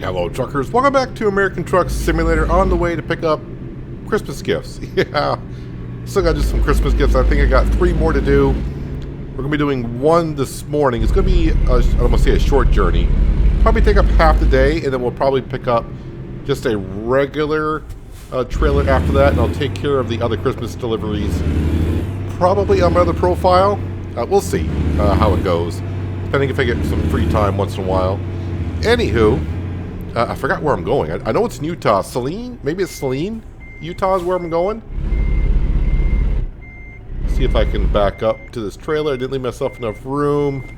Hello, truckers. Welcome back to American Truck Simulator, on the way to pick up Christmas gifts. Yeah, still got to do some Christmas gifts. I think I got 3 more to do. We're going to be doing 1 this morning. It's going to be, I don't want to say a short journey. Probably take up half the day, and then we'll probably pick up just a regular trailer after that, and I'll take care of the other Christmas deliveries probably on my other profile. We'll see how it goes, depending if I get some free time once in a while. Anywho, I forgot where I'm going. I know it's in Utah. Saline? Maybe it's Saline? Utah is where I'm going. See if I can back up to this trailer. I didn't leave myself enough room.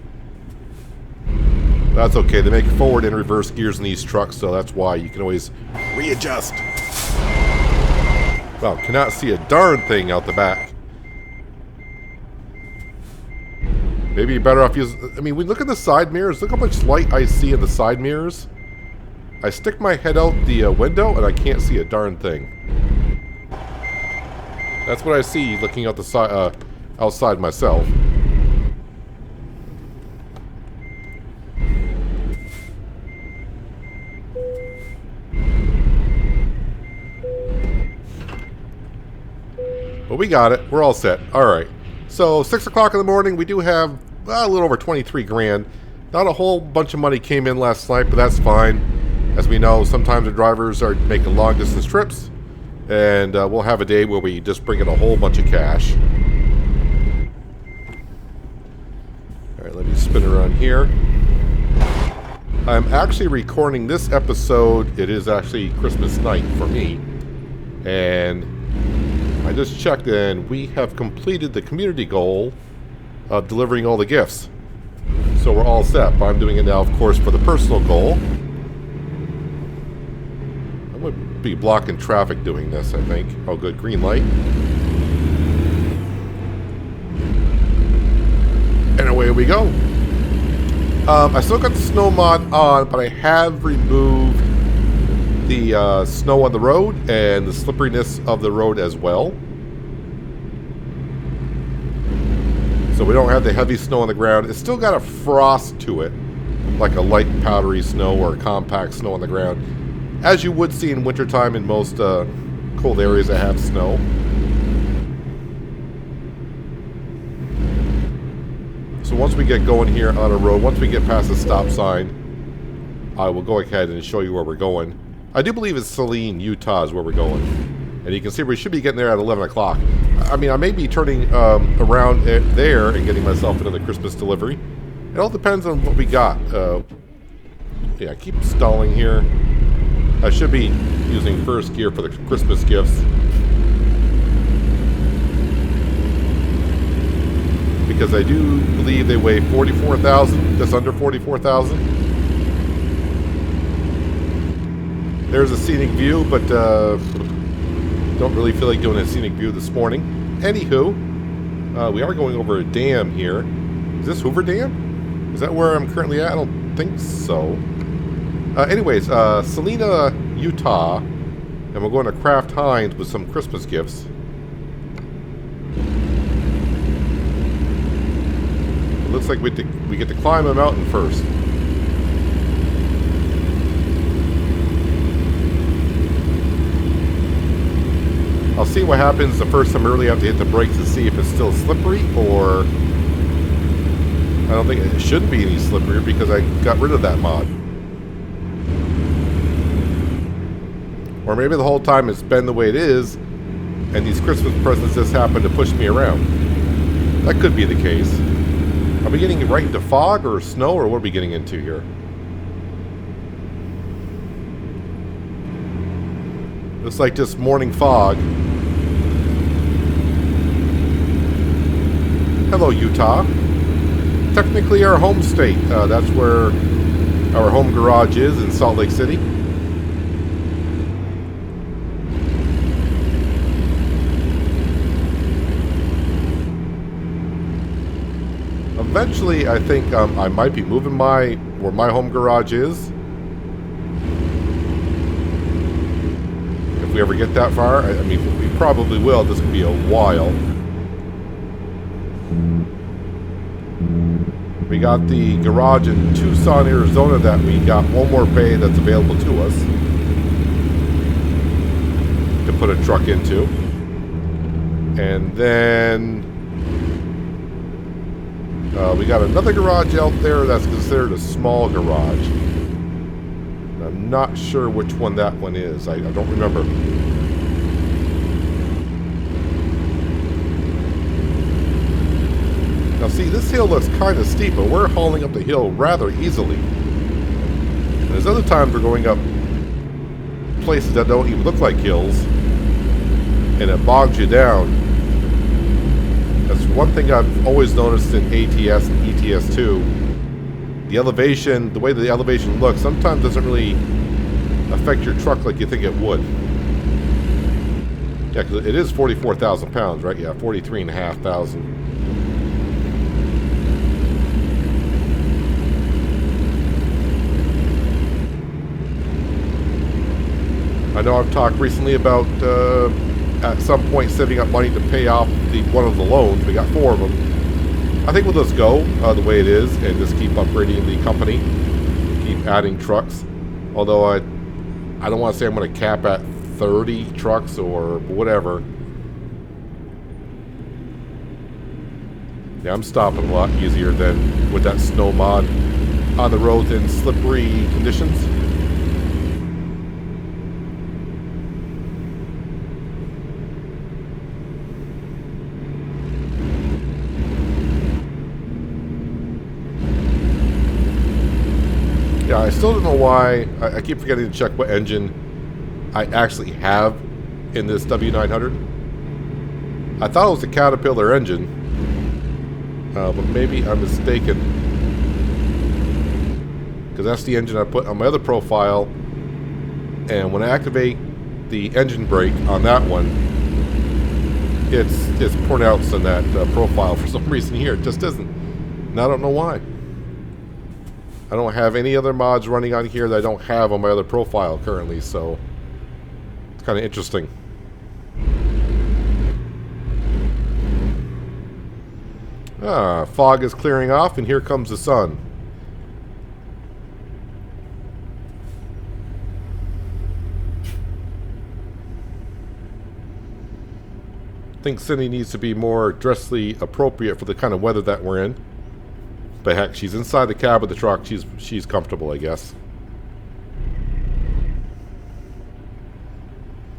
That's okay. They make forward and reverse gears in these trucks, so that's why you can always readjust. Well, cannot see a darn thing out the back. Maybe you're better off using... I mean, we look at the side mirrors. Look how much light I see in the side mirrors. I stick my head out the window and I can't see a darn thing. That's what I see looking out the side, outside myself. But we got it. We're all set. All right. So 6 o'clock in the morning, we do have a little over 23 grand. Not a whole bunch of money came in last night, but that's fine. As we know, sometimes the drivers are making long distance trips, and we'll have a day where we just bring in a whole bunch of cash. Alright, let me spin around here. I'm actually recording this episode. It is actually Christmas night for me, and I just checked and we have completed the community goal of delivering all the gifts. So we're all set, but I'm doing it now, of course, for the personal goal. I'm going to be blocking traffic doing this, I think. Oh, good. Green light. And away we go. I still got the snow mod on, but I have removed the snow on the road and the slipperiness of the road as well. So we don't have the heavy snow on the ground. It's still got a frost to it, like a light powdery snow or compact snow on the ground, as you would see in wintertime in most cold areas that have snow. So once we get going here on a road, once we get past the stop sign, I will go ahead and show you where we're going. I do believe it's Saline, Utah is where we're going. And you can see we should be getting there at 11 o'clock. I mean, I may be turning around there and getting myself another Christmas delivery. It all depends on what we got. Yeah, keep stalling here. I should be using first gear for the Christmas gifts. Because I do believe they weigh 44,000, just under 44,000. There's a scenic view, but don't really feel like doing a scenic view this morning. Anywho, we are going over a dam here. Is this Hoover Dam? Is that where I'm currently at? I don't think so. Anyways, Salina, Utah, and we're going to Kraft Heinz with some Christmas gifts. It looks like we get to climb a mountain first. I'll see what happens the first time. I really have to hit the brakes to see if it's still slippery, or I don't think it shouldn't be any slipperier because I got rid of that mod. Or maybe the whole time it's been the way it is, and these Christmas presents just happen to push me around. That could be the case. Are we getting right into fog or snow, or what are we getting into here? Looks like just morning fog. Hello, Utah. Technically our home state. That's where our home garage is in Salt Lake City. Eventually, I think I might be moving where my home garage is. If we ever get that far, I mean, we probably will. This could be a while. We got the garage in Tucson, Arizona that we got one more bay that's available to us to put a truck into. And then we got another garage out there that's considered a small garage. I'm not sure which one that one is. I don't remember. Now see, this hill looks kind of steep, but we're hauling up the hill rather easily. And there's other times we're going up places that don't even look like hills, and it bogs you down. That's one thing I've always noticed in ATS and ETS2. The elevation, the way the elevation looks, sometimes doesn't really affect your truck like you think it would. Yeah, because it is 44,000 pounds, right? Yeah, 43,500. I know I've talked recently about at some point saving up money to pay off one of the loans. We got 4 of them. I think we'll just go the way it is and just keep upgrading the company, keep adding trucks. Although I don't want to say I'm going to cap at 30 trucks or whatever. Yeah, I'm stopping a lot easier than with that snow mod on the roads in slippery conditions. Yeah, I still don't know why. I keep forgetting to check what engine I actually have in this W900. I thought it was a Caterpillar engine, but maybe I'm mistaken. Because that's the engine I put on my other profile, and when I activate the engine brake on that one, it's pronounced in that profile for some reason here. It just isn't. And I don't know why. I don't have any other mods running on here that I don't have on my other profile currently, so it's kind of interesting. Fog is clearing off, and here comes the sun. I think Cindy needs to be more dressly appropriate for the kind of weather that we're in. But heck, she's inside the cab of the truck. She's comfortable, I guess.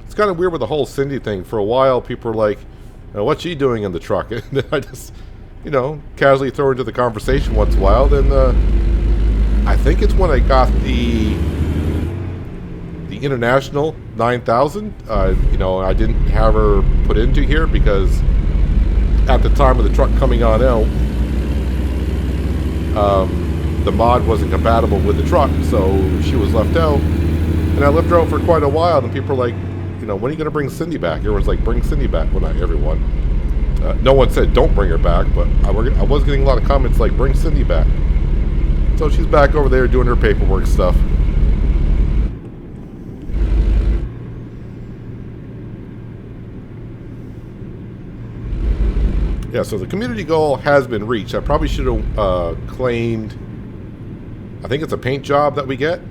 It's kind of weird with the whole Cindy thing. For a while, people were like, what's she doing in the truck? And then I just, casually throw her into the conversation once in a while. Then I think it's when I got the International 9000. I didn't have her put into here because at the time of the truck coming on out, the mod wasn't compatible with the truck, so she was left out. And I left her out for quite a while, and people were like, when are you going to bring Cindy back? Everyone's like, bring Cindy back. Well, not everyone. No one said don't bring her back, but I was getting a lot of comments like, bring Cindy back. So she's back over there doing her paperwork stuff. Yeah, so the community goal has been reached. I probably should have claimed, I think it's a paint job that we get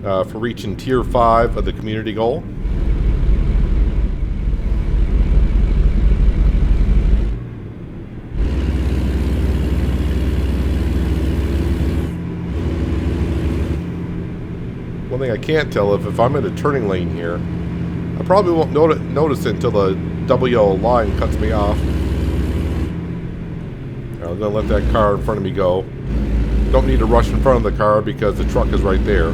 for reaching tier 5 of the community goal. One thing I can't tell if I'm in a turning lane here, I probably won't notice it until the double yellow line cuts me off. I'm going to let that car in front of me go. Don't need to rush in front of the car because the truck is right there.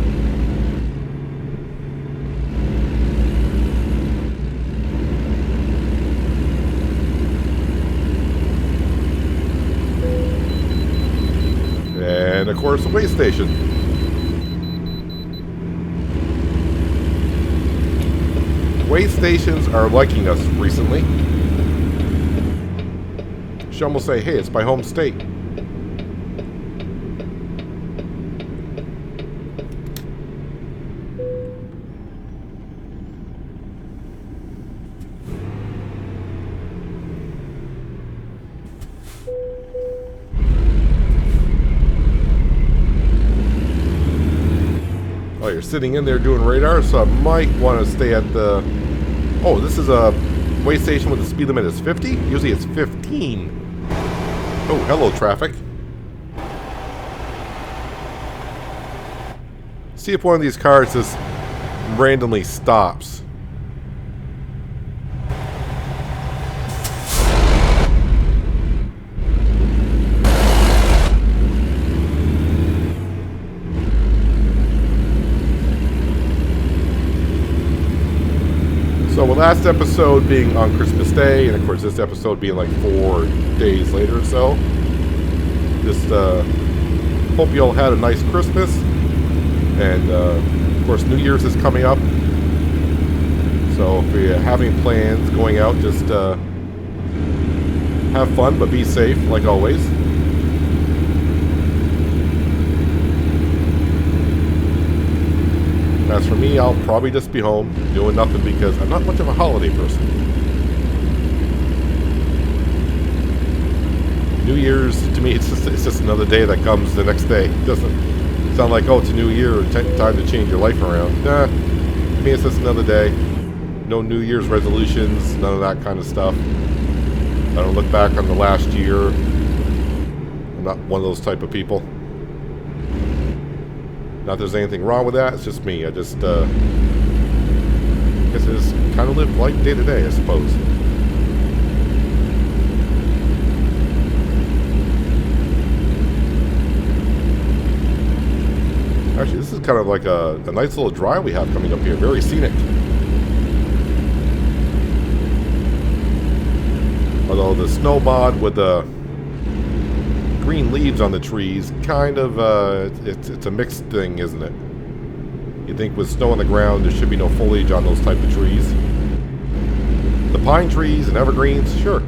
And of course the way station. Way stations are liking us recently. Some will say, hey, it's my home state. Oh, you're sitting in there doing radar, so I might want to stay at the... Oh, this is a way station where the speed limit is 50? Usually it's 15. Oh, hello, traffic. See if one of these cars just randomly stops. So the last episode being on Christmas Day, and of course this episode being like 4 days later or so. Just hope you all had a nice Christmas. And of course New Year's is coming up. So if you're having plans going out, just have fun, but be safe like always. As for me, I'll probably just be home doing nothing because I'm not much of a holiday person. New Year's, to me, it's just another day that comes the next day. It doesn't sound like, oh, it's a new year, time to change your life around. Nah, to me, it's just another day. No New Year's resolutions, none of that kind of stuff. I don't look back on the last year. I'm not one of those type of people. Not that there's anything wrong with that, it's just me. I just, guess I just kind of live life day to day, I suppose. Actually, this is kind of like a nice little drive we have coming up here. Very scenic. Although the snow mod with the green leaves on the trees, kind of, it's a mixed thing, isn't it? You think with snow on the ground, there should be no foliage on those type of trees. The pine trees and evergreens, sure.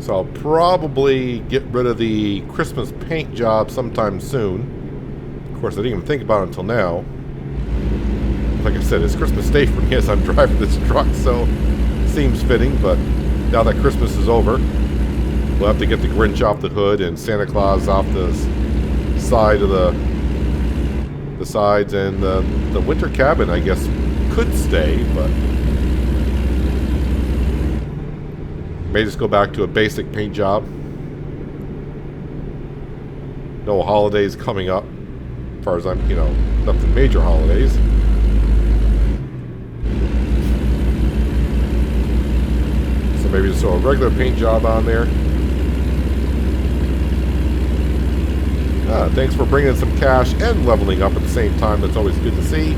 So I'll probably get rid of the Christmas paint job sometime soon. Of course, I didn't even think about it until now. Like I said, it's Christmas Day for me as I'm driving this truck, so it seems fitting, but now that Christmas is over, we'll have to get the Grinch off the hood and Santa Claus off the side of the sides, and the winter cabin, I guess, could stay, but may just go back to a basic paint job. No holidays coming up, as far as I'm, nothing major holidays. So maybe just throw a regular paint job on there. Thanks for bringing in some cash and leveling up at the same time. That's always good to see.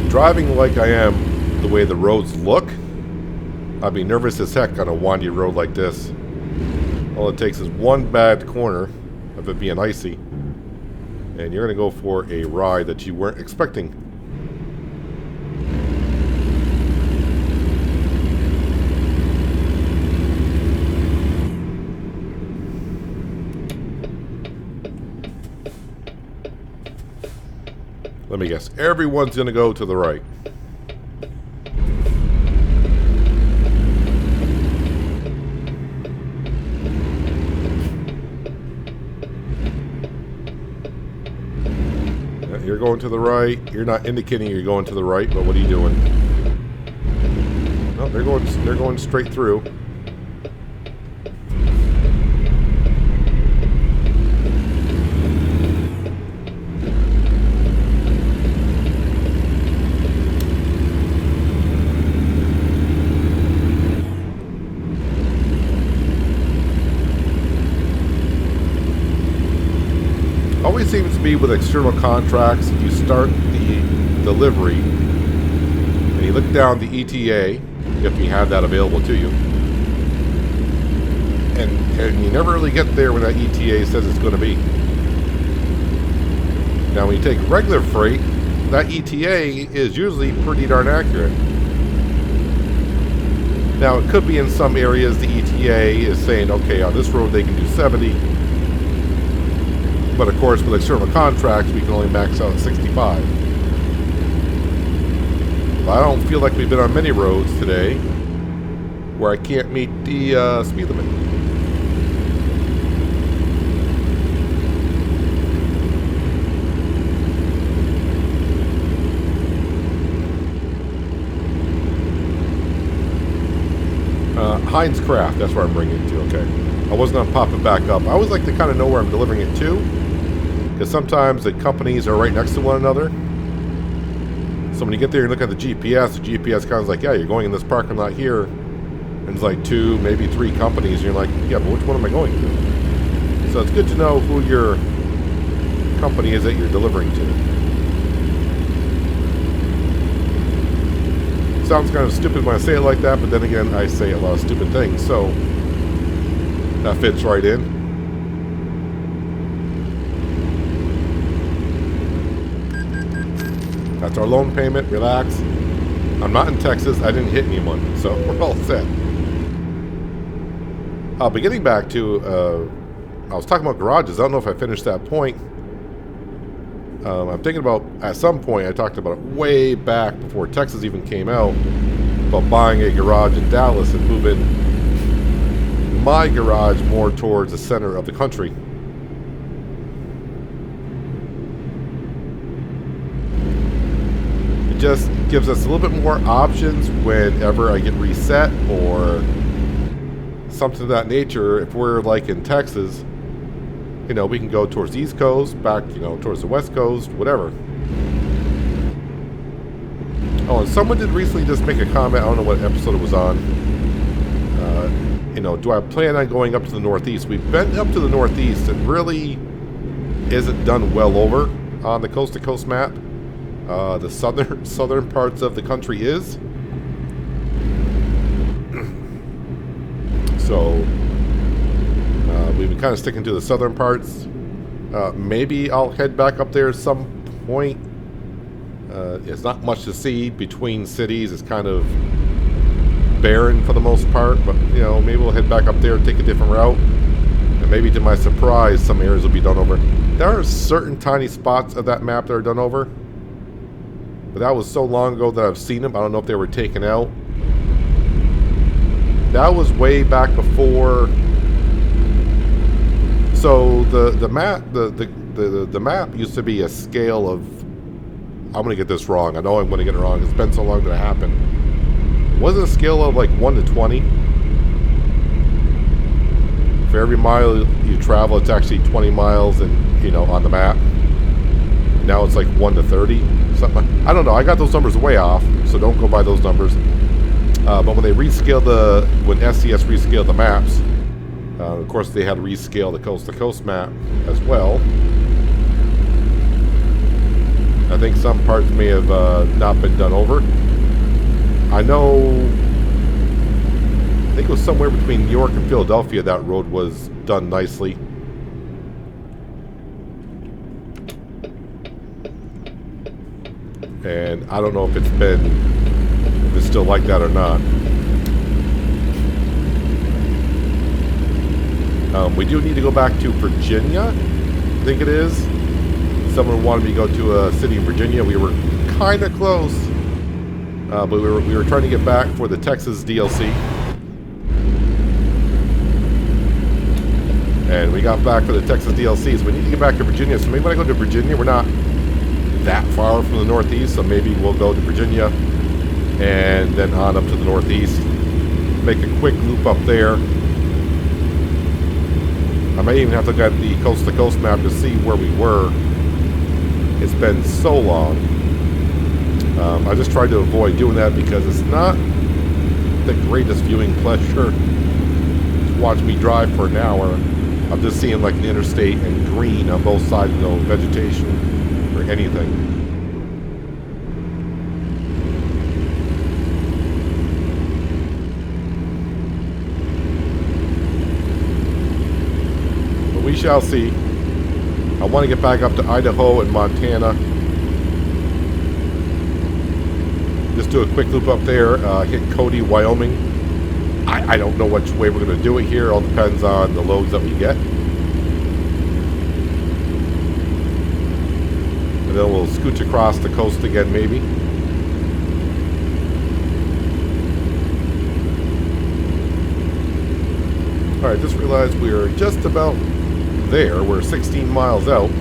Driving like I am, the way the roads look, I'd be nervous as heck on a windy road like this. All it takes is one bad corner of it being icy, and you're going to go for a ride that you weren't expecting. Let me guess, everyone's going to go to the right. You're going to the right. You're not indicating you're going to the right, but what are you doing? No, they're going straight through. Always seems to be with external contracts, you start the delivery and you look down the ETA if you had that available to you. And you never really get there when that ETA says it's going to be. Now, when you take regular freight, that ETA is usually pretty darn accurate. Now, it could be in some areas the ETA is saying, okay, on this road they can do 70. But of course, with external contracts, we can only max out at 65. But I don't feel like we've been on many roads today where I can't meet the speed limit. Heinz Craft, that's where I'm bringing it to, okay. I wasn't going to pop it back up. I always like to kind of know where I'm delivering it to, because sometimes the companies are right next to one another. So when you get there and look at the GPS kind of is like, yeah, you're going in this parking lot here, and it's like 2, maybe 3 companies, and you're like, yeah, but which one am I going to? So it's good to know who your company is that you're delivering to. Sounds kind of stupid when I say it like that, but then again, I say a lot of stupid things, so that fits right in. That's our loan payment. Relax. I'm not in Texas. I didn't hit anyone, so we're all set. But getting back to, I was talking about garages. I don't know if I finished that point. I'm thinking about, at some point, I talked about it way back before Texas even came out, about buying a garage in Dallas and moving my garage more towards the center of the country. It just gives us a little bit more options whenever I get reset or something of that nature. If we're like in Texas, you know, we can go towards the East Coast, back, you know, towards the West Coast, whatever. Oh, and someone did recently just make a comment. I don't know what episode it was on. You know, do I plan on going up to the Northeast? We've been up to the Northeast. It really isn't done well over on the coast-to-coast map. The southern parts of the country is. So we've been kind of sticking to the southern parts. Maybe I'll head back up there at some point. It's not much to see between cities. It's kind of barren for the most part, but you know, maybe we'll head back up there and take a different route, and maybe to my surprise some areas will be done over. There are certain tiny spots of that map that are done over, but that was so long ago that I've seen them. I don't know if they were taken out. That was way back before. So the map the map used to be a scale of, I'm gonna get this wrong, I know I'm gonna get it wrong, it's been so long that it happened. Wasn't a scale of like 1 to 20. For every mile you travel, it's actually 20 miles, and you know, on the map. Now it's like 1 to 30. Something. I don't know. I got those numbers way off, so don't go by those numbers. But when they rescaled when SCS rescaled the maps, of course they had to rescale the coast-to-coast map as well. I think some parts may have not been done over. I know, I think it was somewhere between New York and Philadelphia that road was done nicely. And I don't know if it's still like that or not. We do need to go back to Virginia, I think it is. Someone wanted me to go to a city in Virginia. We were kind of close. But we were trying to get back for the Texas DLC. And we got back for the Texas DLC, so we need to get back to Virginia. So maybe when I go to Virginia, we're not that far from the Northeast, so maybe we'll go to Virginia and then on up to the Northeast. Make a quick loop up there. I may even have to look at the coast-to-coast map to see where we were. It's been so long. I just tried to avoid doing that because it's not the greatest viewing pleasure to watch me drive for an hour. I'm just seeing like an interstate and green on both sides, no vegetation or anything. shall see. I want to get back up to Idaho and Montana. Just do a quick loop up there, hit Cody, Wyoming. I don't know which way we're going to do it here. It all depends on the loads that we get. And then we'll scooch across the coast again, maybe. Alright, just realized we're just about there. We're 16 miles out. I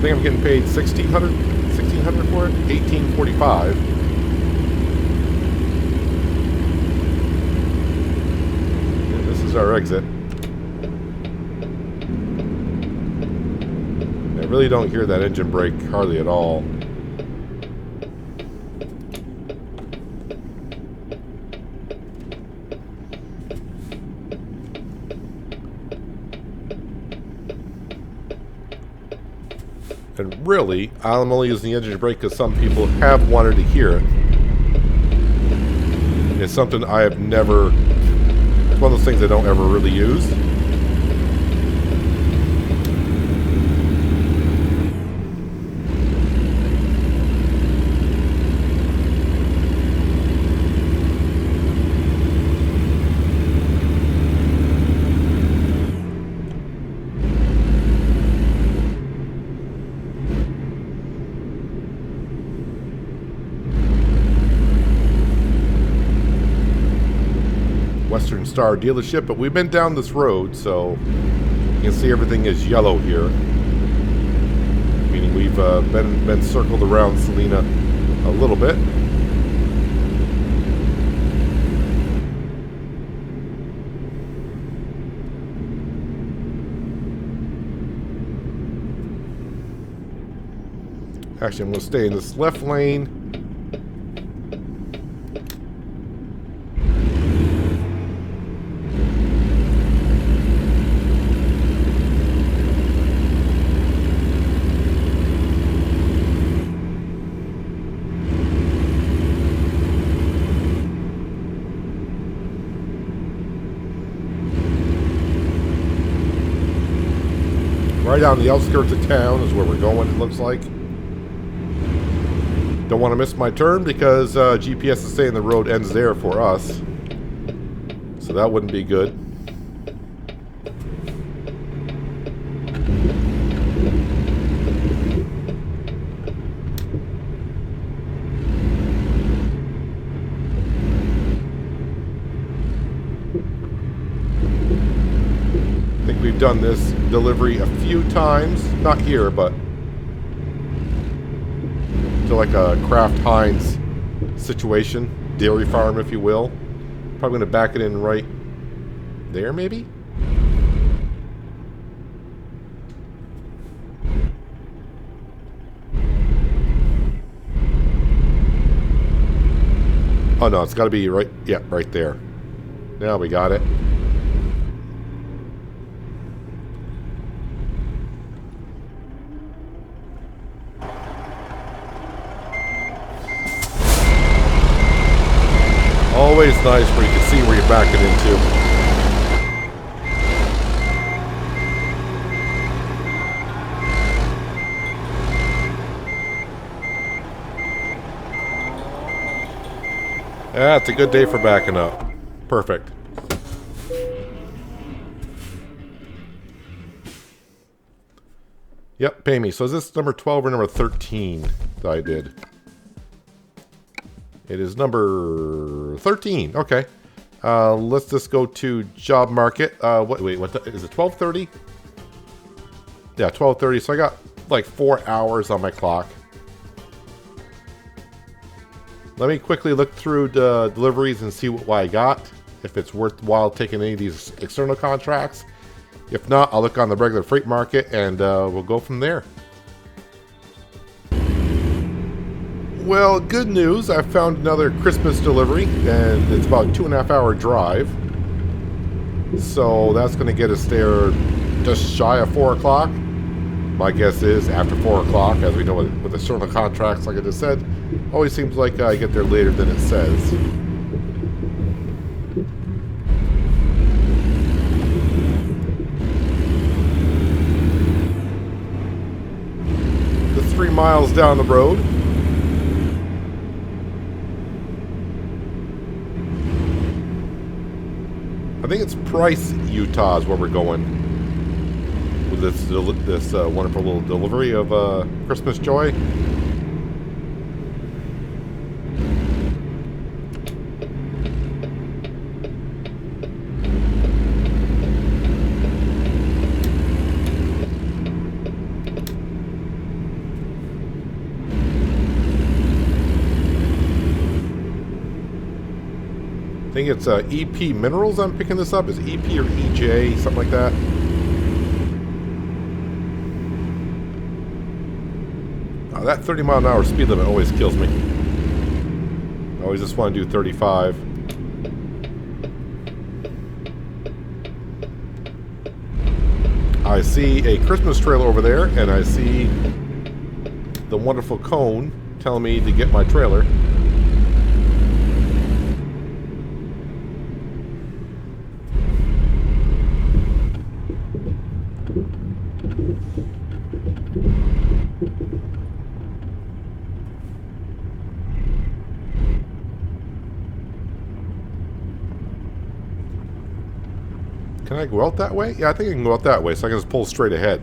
think I'm getting paid $1,600 for it? $1,845. And this is our exit. I really don't hear that engine brake hardly at all. And really, I'm only using the engine brake because some people have wanted to hear it. It's something I have never... It's one of those things I don't ever really use. Western Star dealership, but we've been down this road, so you can see everything is yellow here. Meaning we've been circled around Salina a little bit. Actually, I'm going to stay in this left lane. Right on the outskirts of town is where we're going, it looks like. Don't want to miss my turn because GPS is saying the road ends there for us. So that wouldn't be good. I think we've done this delivery a few times. Not here, but to like a Kraft Heinz situation, dairy farm, if you will. Probably going to back it in right there, maybe? Oh no, it's got to be right, yeah, right there. Now we got it. Always nice where you can see where you're backing into. That's a good day for backing up. Perfect. Yep, pay me. So is this number 12 or number 13 that I did? It is number 13. Okay. Let's just go to job market. Wait, what is it? 12:30? Yeah, 12:30. So I got like 4 hours on my clock. Let me quickly look through the deliveries and see what I got. If it's worthwhile taking any of these external contracts. If not, I'll look on the regular freight market and we'll go from there. Well, good news. I found another Christmas delivery, and it's about a 2.5 hour drive. So that's going to get us there just shy of 4 o'clock. My guess is after 4 o'clock, as we know with external contracts, like I just said, always seems like I get there later than it says. miles down the road. I think it's Price, Utah is where we're going with this wonderful little delivery of Christmas joy. I think it's EP Minerals I'm picking this up. Is EP or EJ, something like that. That 30-mile-an-hour speed limit always kills me. I always just want to do 35. I see a Christmas trailer over there, and I see the wonderful cone telling me to get my trailer. Can I go out that way? Yeah, I think I can go out that way, so I can just pull straight ahead.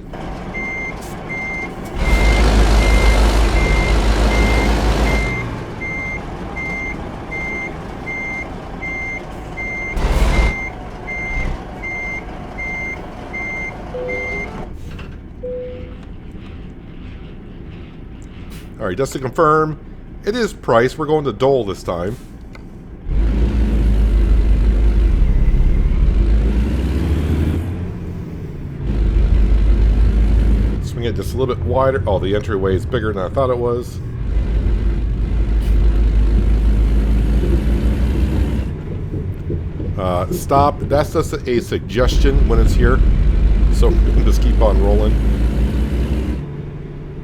Alright, just to confirm, it is Price. We're going to Dole this time. Swing it just a little bit wider. Oh, the entryway is bigger than I thought it was. Stop. That's just a suggestion when it's here. So just keep on rolling.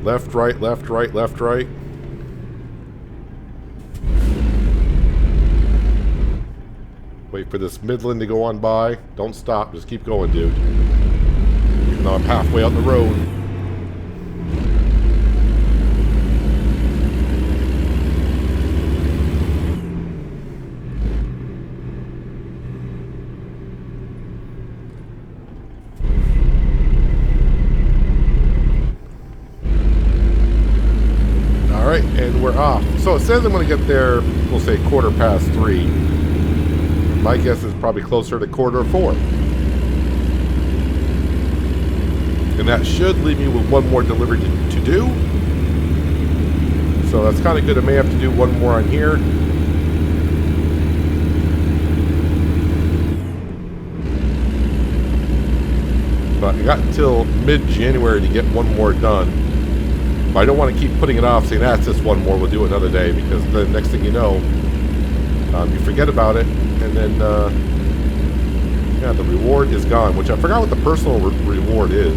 Left, right, left, right, left, right. Wait for this Midland to go on by. Don't stop. Just keep going, dude. Even though I'm halfway out the road. Alright, and we're off. So it says I'm going to get there, we'll say 3:15. My guess is probably closer to 3:45. And that should leave me with one more delivery to do. So that's kind of good. I may have to do one more on here. But I got until mid-January to get one more done. But I don't want to keep putting it off, saying that's just one more, we'll do it another day, because the next thing you know, you forget about it, and then, yeah, the reward is gone, which I forgot what the personal reward is.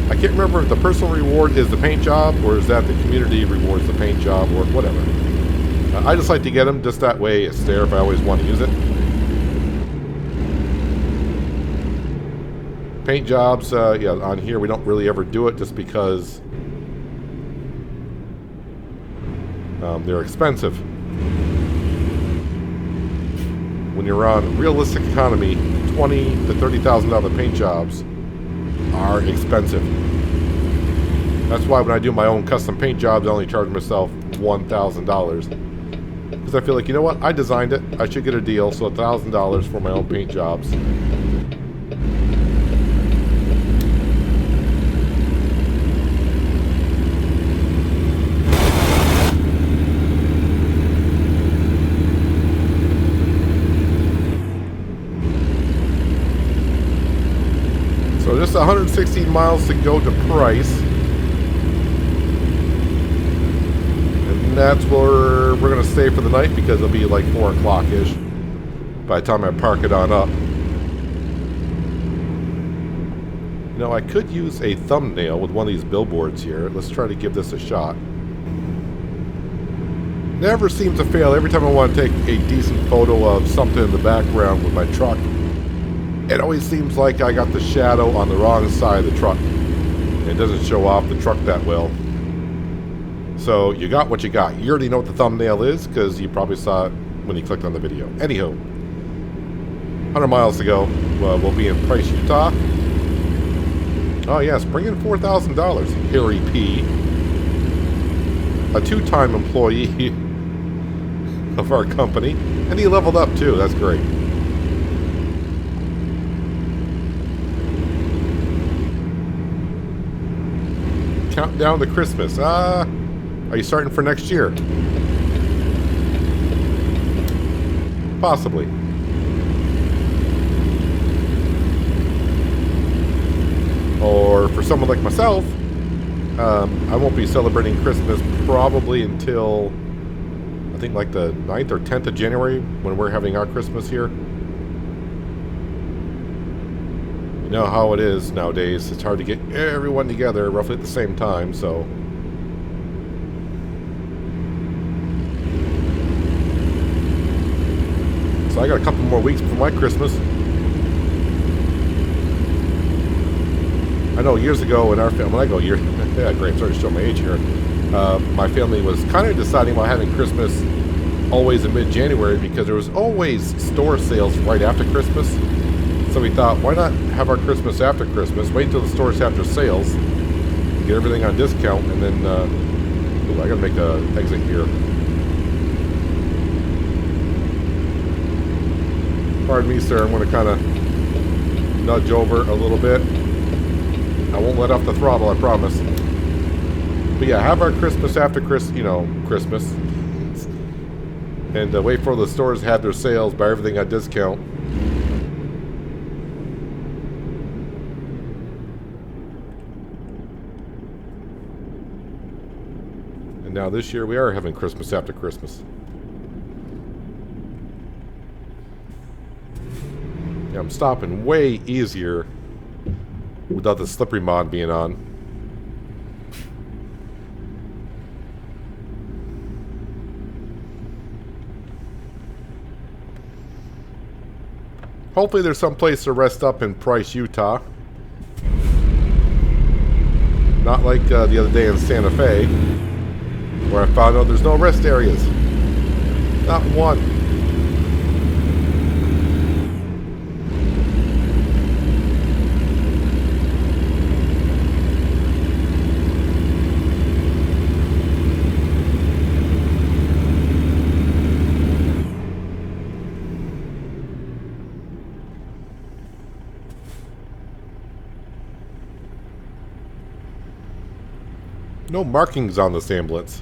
I can't remember if the personal reward is the paint job, or is that the community rewards the paint job, or whatever. I just like to get them, just that way it's there if I always want to use it. Paint jobs, yeah, on here we don't really ever do it just because they're expensive. When you're on realistic economy, $20,000 to $30,000 paint jobs are expensive. That's why when I do my own custom paint jobs, I only charge myself $1,000. Because I feel like, you know what, I designed it, I should get a deal, so $1,000 for my own paint jobs. So just 116 miles to go to Price. And that's where we're going to stay for the night because it'll be like 4 o'clock-ish by the time I park it on up. You know, I could use a thumbnail with one of these billboards here. Let's try to give this a shot. Never seems to fail. Every time I want to take a decent photo of something in the background with my truck, it always seems like I got the shadow on the wrong side of the truck. It doesn't show off the truck that well. So you got what you got. You already know what the thumbnail is because you probably saw it when you clicked on the video. Anywho, 100 miles to go. We'll be in Price, Utah. Oh yes, bring in $4,000. Harry P. A two-time employee of our company. And he leveled up too. That's great. Countdown to Christmas. Are you starting for next year? Possibly. Or for someone like myself, I won't be celebrating Christmas probably until I think like the 9th or 10th of January when we're having our Christmas here. You know how it is nowadays. It's hard to get everyone together roughly at the same time, so... So I got a couple more weeks before my Christmas. I know years ago in our family, when I go years... yeah, great, I'm starting to show my age here. My family was kind of deciding about having Christmas always in mid-January because there was always store sales right after Christmas. So we thought, why not have our Christmas after Christmas? Wait until the stores have their sales, get everything on discount, and then... ooh, I gotta make an exit here. Pardon me, sir. I'm gonna kind of nudge over a little bit. I won't let off the throttle, I promise. But yeah, have our Christmas after Christmas. And wait for the stores to have their sales, buy everything on discount. And now this year we are having Christmas after Christmas. Yeah, I'm stopping way easier without the slippery mod being on. Hopefully there's some place to rest up in Price, Utah. Not like the other day in Santa Fe, where I found out there's no rest areas. Not one. No markings on this ambulance.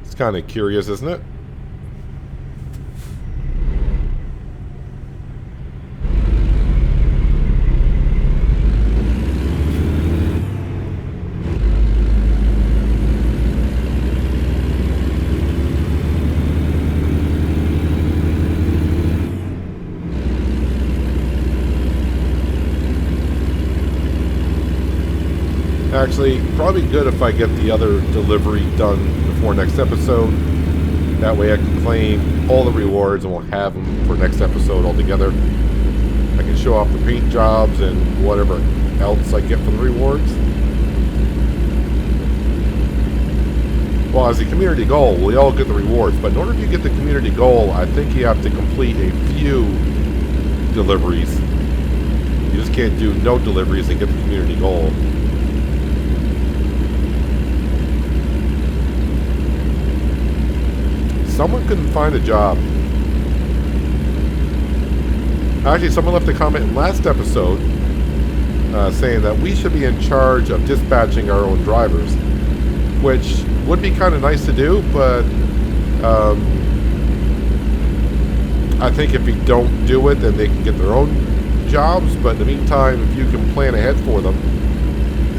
It's kind of curious, isn't it? Actually, probably good if I get the other delivery done before next episode. That way I can claim all the rewards and we'll have them for next episode altogether. I can show off the paint jobs and whatever else I get for the rewards. Well, as a community goal, we all get the rewards, but in order to get the community goal, I think you have to complete a few deliveries. You just can't do no deliveries and get the community goal. Someone couldn't find a job. Actually, someone left a comment in last episode saying that we should be in charge of dispatching our own drivers, which would be kind of nice to do, but I think if you don't do it, then they can get their own jobs. But in the meantime, if you can plan ahead for them,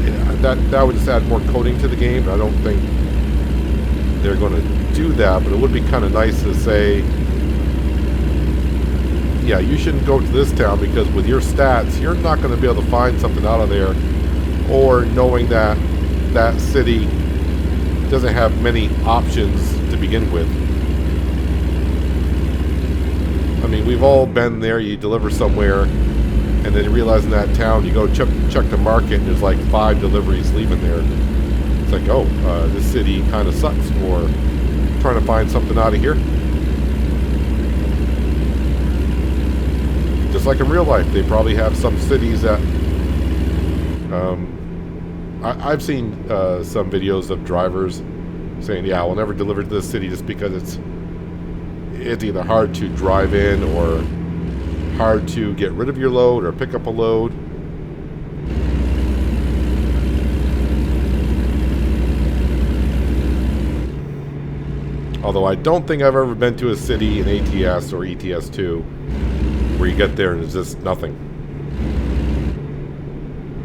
yeah, that would just add more coding to the game. I don't think they're going to do that, but it would be kind of nice to say, yeah, you shouldn't go to this town because with your stats, you're not going to be able to find something out of there, or knowing that that city doesn't have many options to begin with. I mean, we've all been there. You deliver somewhere and then you realize in that town, you go check the market, and there's like 5 deliveries leaving there. It's like, oh, this city kind of sucks, or trying to find something out of here. Just like in real life, they probably have some cities that I've seen some videos of drivers saying, yeah, we'll never deliver to this city just because it's either hard to drive in or hard to get rid of your load or pick up a load. Although I don't think I've ever been to a city in ATS or ETS2 where you get there and there's just nothing.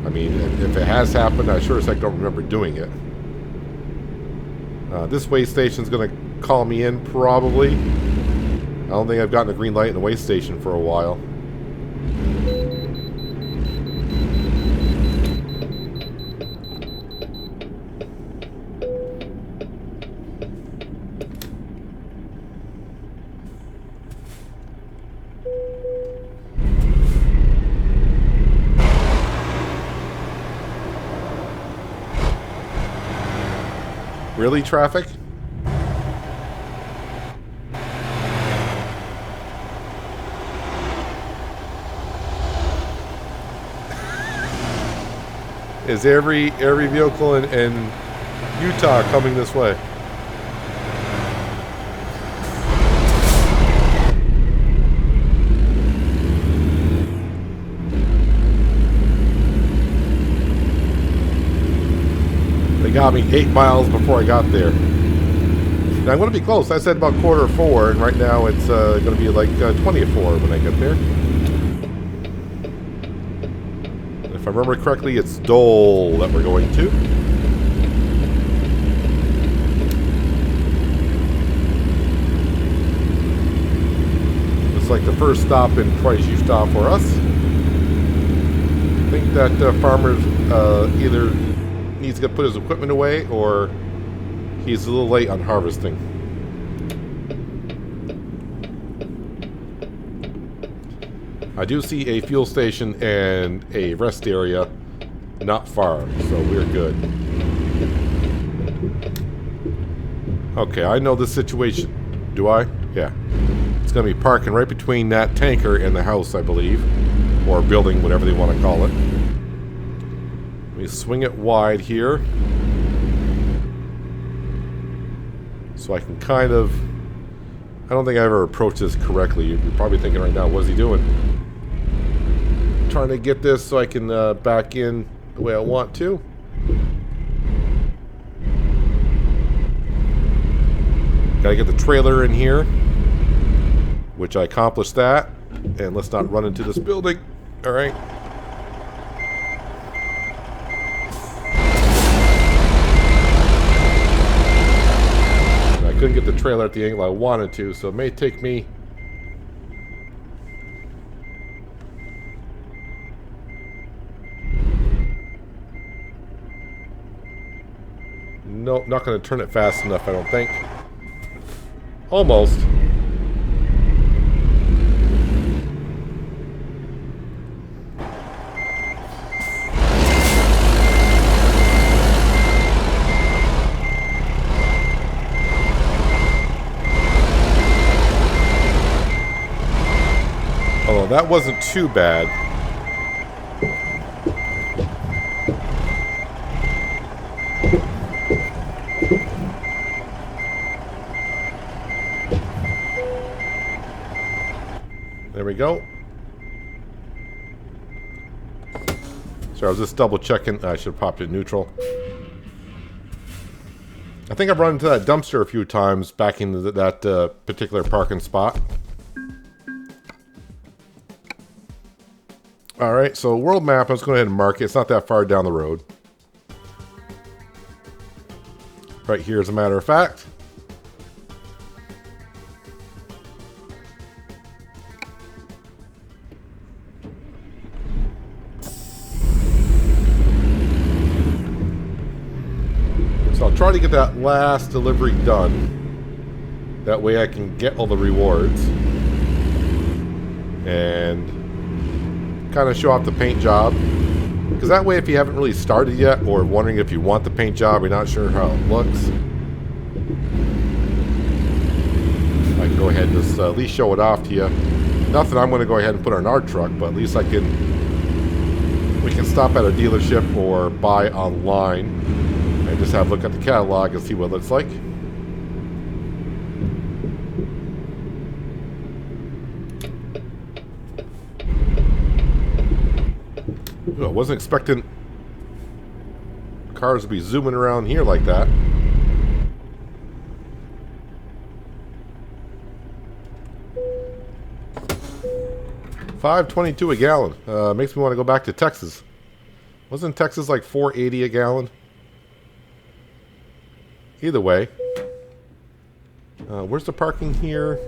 I mean, if it has happened, I sure as heck don't remember doing it. This way station's going to call me in, probably. I don't think I've gotten a green light in the way station for a while. Really, traffic? Is every vehicle in Utah coming this way? They got me 8 miles before I got there. Now I'm going to be close. I said about 4:15, and right now it's going to be like 4:20 when I get there. If I remember correctly, it's Dole that we're going to. It's like the first stop in Price Utah for us. I think that farmer either needs to put his equipment away or he's a little late on harvesting. I do see a fuel station and a rest area not far, so we're good. Okay, I know this situation. Do I? Yeah. It's going to be parking right between that tanker and the house, I believe. Or building, whatever they want to call it. Let me swing it wide here. So I can kind of... I don't think I ever approached this correctly. You're probably thinking right now, what's he doing? Trying to get this so I can back in the way I want to. Gotta get the trailer in here, which I accomplished that. And let's not run into this building. All right. I couldn't get the trailer at the angle I wanted to, so it may take me... Nope, not going to turn it fast enough, I don't think. Almost. Although that wasn't too bad. There we go. Sorry, I was just double checking. I should have popped it in neutral. I think I've run into that dumpster a few times back in that particular parking spot. Alright, so world map, let's go ahead and mark it. It's not that far down the road. Right here, as a matter of fact. So I'll try to get that last delivery done. That way I can get all the rewards. And kind of show off the paint job. Because that way, if you haven't really started yet, or wondering if you want the paint job, you're not sure how it looks, I can go ahead and just at least show it off to you. Not that I'm going to go ahead and put on our truck, but at least we can stop at a dealership or buy online and just have a look at the catalog and see what it looks like. I wasn't expecting cars to be zooming around here like that. $5.22 a gallon. Makes me want to go back to Texas. Wasn't Texas like $4.80 a gallon? Either way. Where's the parking here?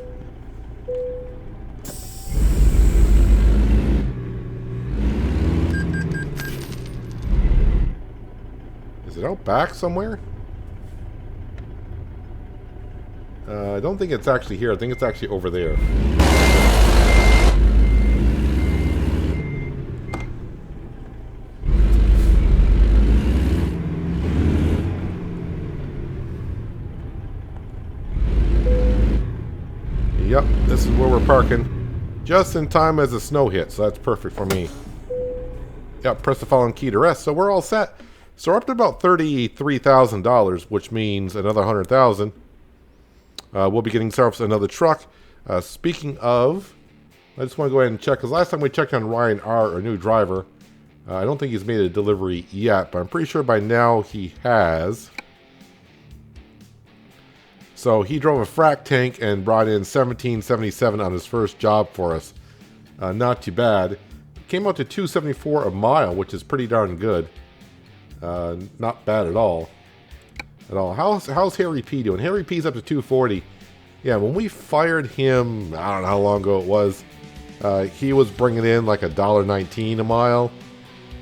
Is it out back somewhere? I don't think it's actually here. I think it's actually over there. Yep, this is where we're parking. Just in time as the snow hits, so that's perfect for me. Yep, press the following key to rest, so we're all set. So we're up to about $33,000, which means another $100,000. We'll be getting ourselves another truck. Speaking of, I just want to go ahead and check, because last time we checked on Ryan R., our new driver, I don't think he's made a delivery yet, but I'm pretty sure by now he has. So he drove a frac tank and brought in $17.77 on his first job for us. Not too bad. Came out to $2.74 a mile, which is pretty darn good. Not bad at all. How's Harry P doing? Harry P's up to $2.40. Yeah, when we fired him, I don't know how long ago it was, he was bringing in like $1.19 a mile.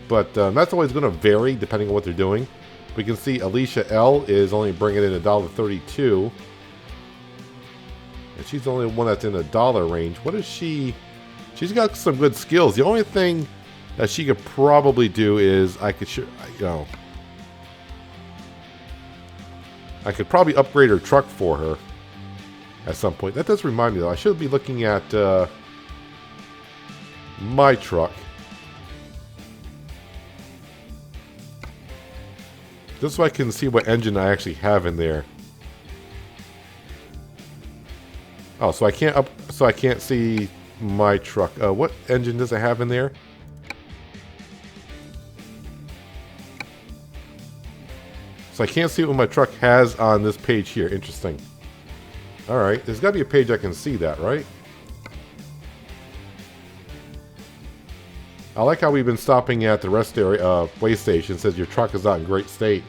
But that's always going to vary depending on what they're doing. We can see Alicia L is only bringing in $1.32. And she's the only one that's in the dollar range. What is she? She's got some good skills. The only thing that she could probably do is I could probably upgrade her truck for her at some point. That does remind me though, I should be looking at my truck. Just so I can see what engine I actually have in there. Oh, so I can't see my truck. What engine does it have in there? So I can't see what my truck has on this page here. Interesting. Alright, there's got to be a page I can see that, right? I like how we've been stopping at the rest area, way station. It says your truck is not in great state.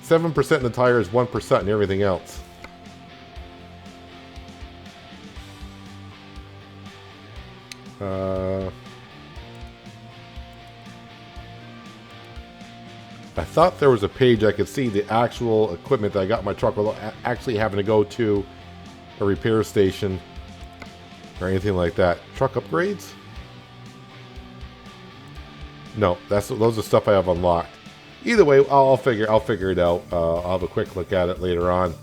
7% in the tires, 1% in everything else. I thought there was a page I could see the actual equipment that I got in my truck without actually having to go to a repair station or anything like that. Truck upgrades? No, those are stuff I have unlocked. Either way, I'll figure it out. I'll have a quick look at it later on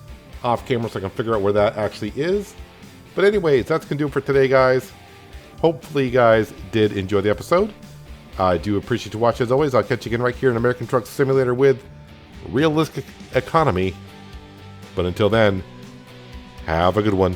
off camera so I can figure out where that actually is. But anyways, that's going to do it for today, guys. Hopefully you guys did enjoy the episode. I do appreciate you watching as always. I'll catch you again right here in American Truck Simulator with Realistic Economy. But until then, have a good one.